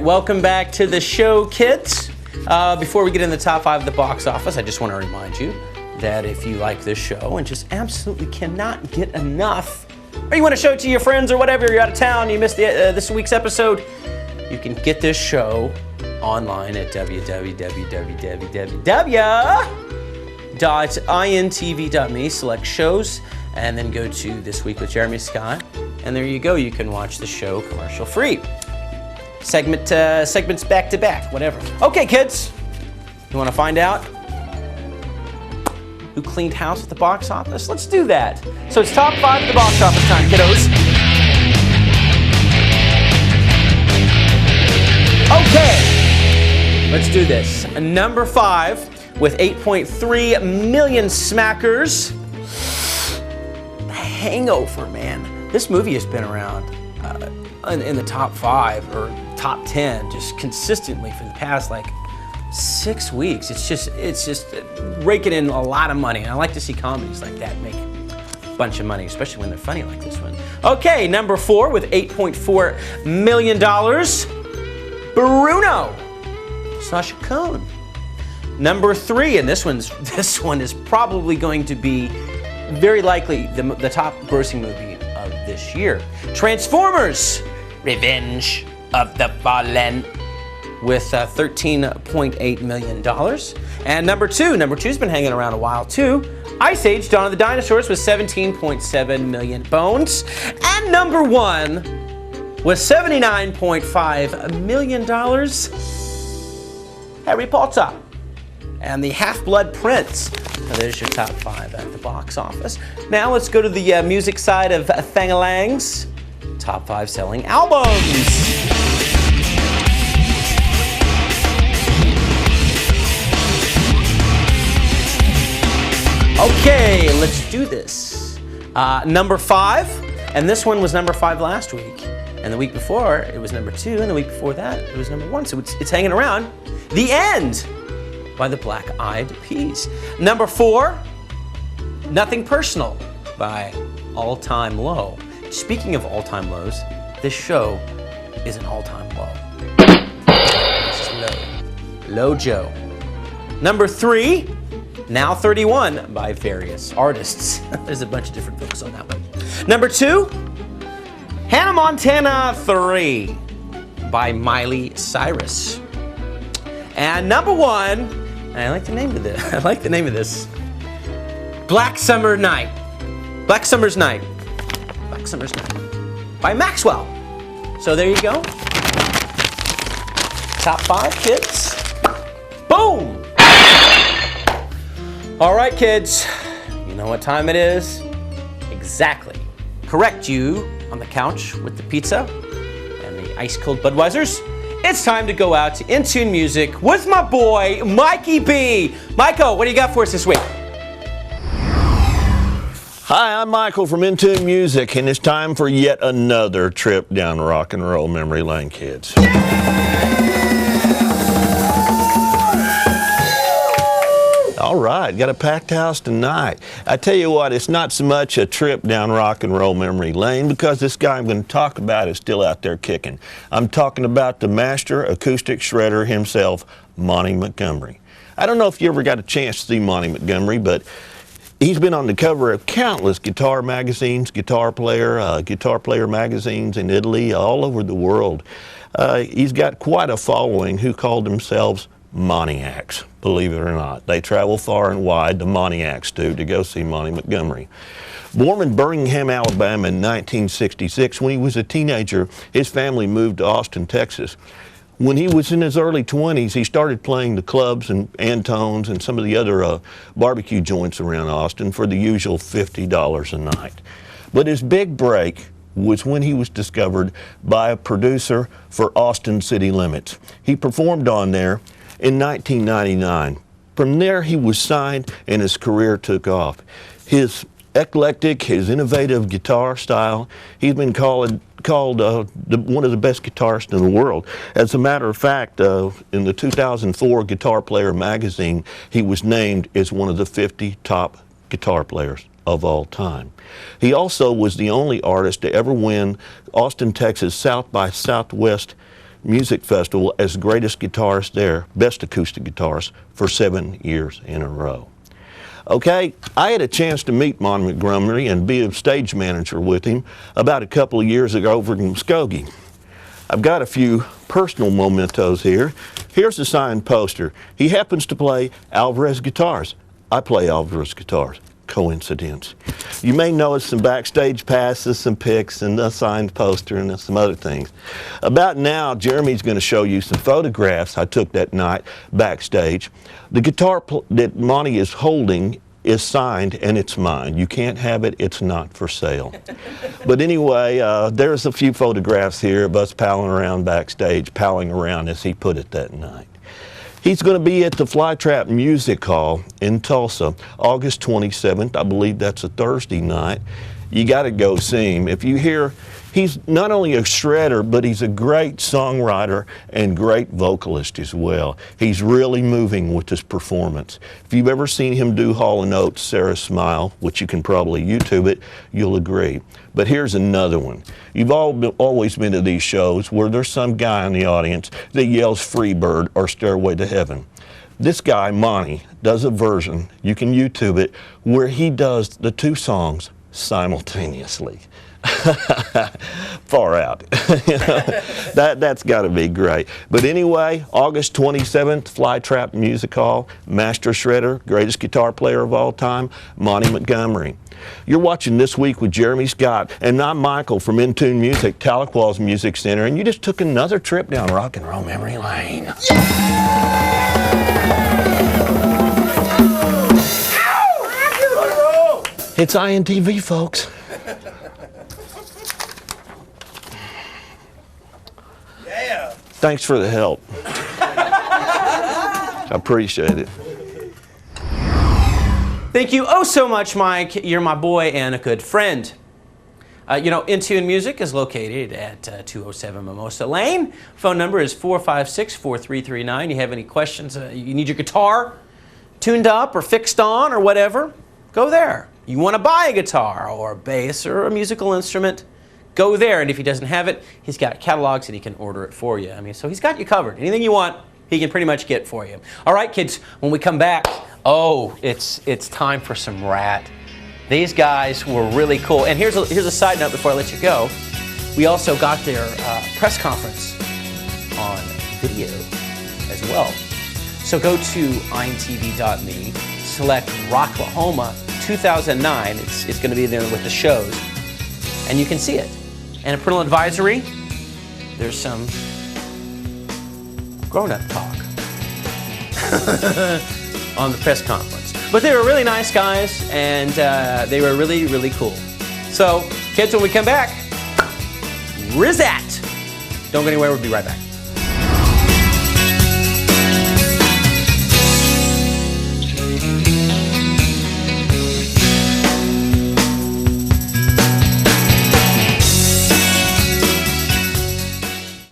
welcome back to the show, kids. Before we get in the top 5 of the box office, I just want to remind you that if you like this show and just absolutely cannot get enough, or you want to show it to your friends or whatever, you're out of town, you missed this week's episode, you can get this show online at www.intv.me, select shows, and then go to This Week with Jeremy Scott, and there you go. You can watch the show commercial free. Segments back to back, whatever. Okay, kids, you want to find out who cleaned house at the box office? Let's do that. So it's top 5 at the box office time, kiddos. Okay, let's do this. Number 5 with 8.3 million smackers. The Hangover, man. This movie has been around in the top 5 or top 10 just consistently for the past like 6 weeks. It's just raking in a lot of money. And I like to see comedies like that make a bunch of money, especially when they're funny like this one. Okay, number 4 with $8.4 million. Bruno, Sacha Cohen. Number 3, and this one is probably going to be very likely the top grossing movie of this year. Transformers, Revenge of the Fallen, with $13.8 million. And number 2's been hanging around a while too. Ice Age, Dawn of the Dinosaurs, with 17.7 million bones. And number 1 with $79.5 million, Harry Potter and the Half-Blood Prince. Now, there's your top 5 at the box office. Now let's go to the music side of Thangalangs. Top 5 selling albums. Okay, let's do this. Number 5, and this one was number 5 last week. And the week before, it was number 2, and the week before that, it was number 1. So it's hanging around. The End by the Black Eyed Peas. Number 4, Nothing Personal by All Time Low. Speaking of all-time lows, this show is an all-time low. This is low Joe. Number 3, Now 31 by various artists. There's a bunch of different books on that one. Number 2, Hannah Montana 3 by Miley Cyrus. And number 1, and I like the name of this. Black Summer's Night by Maxwell. So there you go. Top 5, kids. Boom! All right, kids. You know what time it is? Exactly. Correct you on the couch with the pizza and the ice-cold Budweisers. It's time to go out to In-Tune Music with my boy, Mikey B. Michael, what do you got for us this week? Hi, I'm Michael from In-Tune Music, and it's time for yet another trip down rock and roll memory lane, kids. All right, got a packed house tonight. I tell you what, it's not so much a trip down rock and roll memory lane because this guy I'm going to talk about is still out there kicking. I'm talking about the master acoustic shredder himself, Monty Montgomery. I don't know if you ever got a chance to see Monty Montgomery, but he's been on the cover of countless guitar magazines, guitar player magazines in Italy, all over the world. He's got quite a following who call themselves Montiacs, believe it or not. They travel far and wide, the Montiacs do, to go see Monty Montgomery. Born in Birmingham, Alabama in 1966, when he was a teenager, his family moved to Austin, Texas. When he was in his early 20s, he started playing the clubs and Antones and some of the other barbecue joints around Austin for the usual $50 a night. But his big break was when he was discovered by a producer for Austin City Limits. He performed on there in 1999. From there, he was signed and his career took off. His eclectic, his innovative guitar style, he's been called one of the best guitarists in the world. As a matter of fact, in the 2004 Guitar Player magazine, he was named as one of the 50 top guitar players of all time. He also was the only artist to ever win Austin, Texas South by Southwest Music Festival as greatest guitarist there, best acoustic guitarist, for 7 years in a row. Okay, I had a chance to meet Monty Montgomery and be a stage manager with him about a couple of years ago over in Muskogee. I've got a few personal mementos here. Here's the signed poster. He happens to play Alvarez guitars. I play Alvarez guitars. Coincidence. You may notice some backstage passes, some pics, and a signed poster, and some other things. About now, Jeremy's going to show you some photographs I took that night backstage. The guitar that Monty is holding is signed, and it's mine. You can't have it. It's not for sale. But anyway, there's a few photographs here of us palling around backstage, palling around, as he put it that night. He's going to be at the Flytrap Music Hall in Tulsa, August 27th. I believe that's a Thursday night. You got to go see him. If you hear, he's not only a shredder, but he's a great songwriter and great vocalist as well. He's really moving with his performance. If you've ever seen him do Hall & Oates' Sarah Smile, which you can probably YouTube it, you'll agree. But here's another one. You've always been to these shows where there's some guy in the audience that yells Freebird or Stairway to Heaven. This guy, Monty, does a version, you can YouTube it, where he does the two songs simultaneously. Far out. You know, that's got to be great. But anyway, August 27th, Flytrap Music Hall, master shredder, greatest guitar player of all time, Monty Montgomery. You're watching This Week with Jeremy Scott, and I'm Michael from In Tune Music, Tahlequah's Music Center, and you just took another trip down rock and roll memory lane. It's INTV, folks. Yeah. Thanks for the help. I appreciate it. Thank you oh so much, Mike. You're my boy and a good friend. You know, In Tune Music is located at 207 Mimosa Lane. Phone number is 456-4339. You have any questions, you need your guitar tuned up or fixed on or whatever, go there. You want to buy a guitar or a bass or a musical instrument, go there. And if he doesn't have it, he's got catalogs and he can order it for you. I mean, so he's got you covered. Anything you want, he can pretty much get for you. All right, kids, when we come back, oh, it's time for some Rat. These guys were really cool. And here's a side note before I let you go. We also got their press conference on video as well. So go to intv.me, select Rocklahoma 2009. It's going to be there with the shows, and you can see it. And a parental advisory, there's some grown-up talk on the press conference. But they were really nice guys, and they were really, really cool. So, kids, when we come back, Rizat. Don't go anywhere, we'll be right back.